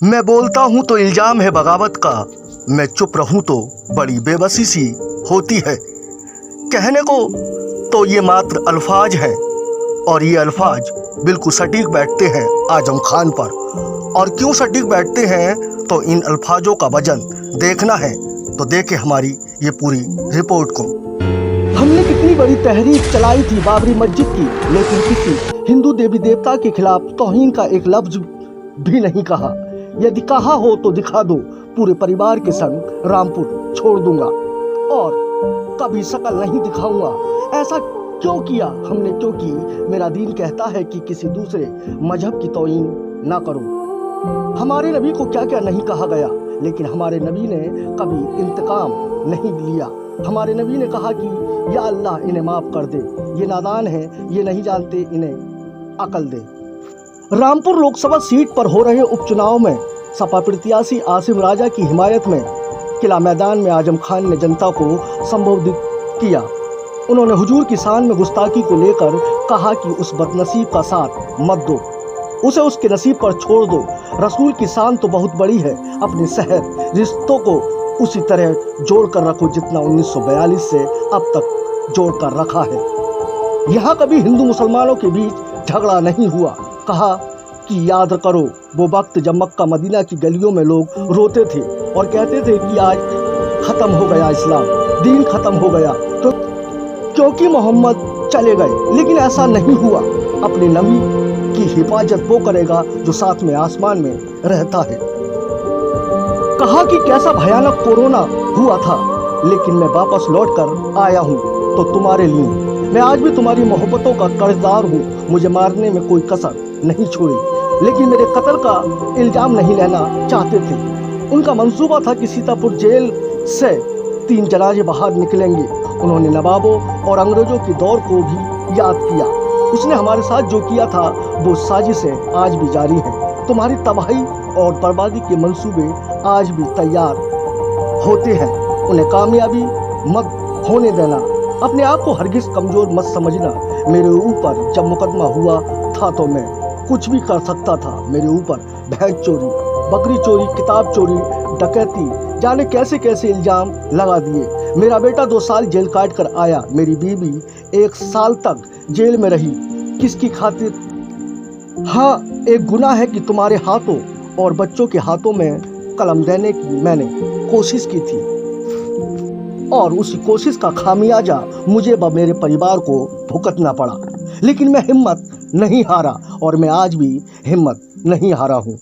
मैं बोलता हूँ तो इल्जाम है बगावत का, मैं चुप रहूँ तो बड़ी बेबसी सी होती है। कहने को तो ये मात्र अल्फाज हैं और ये अल्फाज बिल्कुल सटीक बैठते हैं आजम खान पर। और क्यों सटीक बैठते हैं तो इन अल्फाजों का वजन देखना है तो देखे हमारी ये पूरी रिपोर्ट को। हमने कितनी बड़ी तहरीक चलाई थी बाबरी मस्जिद की, लेकिन किसी हिंदू देवी देवता के खिलाफ तौहीन का एक लफ्ज भी नहीं कहा। यदि कहा हो तो दिखा दो, पूरे परिवार के संग रामपुर छोड़ दूंगा और कभी शकल नहीं दिखाऊंगा। ऐसा क्यों किया हमने? क्योंकि मेरा दीन कहता है कि किसी दूसरे मजहब की तौहीन ना करो। हमारे नबी को क्या क्या नहीं कहा गया, लेकिन हमारे नबी ने कभी इंतकाम नहीं लिया। हमारे नबी ने कहा कि या अल्लाह इन्हें माफ कर दे, ये नादान हैं, ये नहीं जानते, इन्हें अकल दे। रामपुर लोकसभा सीट पर हो रहे उपचुनाव में सपा प्रत्याशी आसिम राजा की हिमायत में किला मैदान में आजम खान ने जनता को संबोधित किया। उन्होंने हुजूर की शान में गुस्ताखी को लेकर कहा कि उस बदनसीब का साथ मत दो, उसे उसके नसीब पर छोड़ दो। रसूल की शान तो बहुत बड़ी है, अपने शहर रिश्तों को उसी तरह जोड़ कर रखो जितना 1942 से अब तक जोड़ कर रखा है। यहाँ कभी हिंदू मुसलमानों के बीच झगड़ा नहीं हुआ। कहा कि याद करो वो वक्त जब मक्का मदीना की गलियों में लोग रोते थे और कहते थे कि आज खत्म हो गया इस्लाम, दीन खत्म हो गया तो क्योंकि मोहम्मद चले गए। लेकिन ऐसा नहीं हुआ। अपने नबी की हिफाजत वो करेगा जो साथ में आसमान में रहता है। कहा कि कैसा भयानक कोरोना हुआ था, लेकिन मैं वापस लौट कर आया हूँ तो तुम्हारे लिए। मैं आज भी तुम्हारी मोहब्बतों का कर्जदार हूँ। मुझे मारने में कोई कसर नहीं छोड़ी, लेकिन मेरे कत्ल का इल्जाम नहीं लेना चाहते थे। उनका मंसूबा था कि सीतापुर जेल से 3 जनाजे बाहर निकलेंगे। उन्होंने नवाबों और अंग्रेजों के दौर को भी याद किया। उसने हमारे साथ जो किया था वो साजिशें आज भी जारी हैं। तुम्हारी तबाही और बर्बादी के मंसूबे आज भी तैयार होते हैं। उन्हें कामयाबी मत होने देना। अपने आप को हरगिज कमजोर मत समझना। मेरे ऊपर जब मुकदमा हुआ था तो मैं कुछ भी कर सकता था। मेरे ऊपर भैंस चोरी, बकरी चोरी, किताब चोरी, डकैती, जाने कैसे कैसे इल्जाम लगा दिए। मेरा बेटा 2 साल जेल काट कर आया। मेरी बीवी 1 साल तक जेल में रही। किसकी खातिर? हाँ, एक गुनाह है कि तुम्हारे हाथों और बच्चों के हाथों में कलम देने की मैंने कोशिश की थी और उस कोशिश का खामियाजा मुझे व मेरे परिवार को भुगतना पड़ा। लेकिन मैं हिम्मत नहीं हारा और मैं आज भी हिम्मत नहीं हारा हूँ।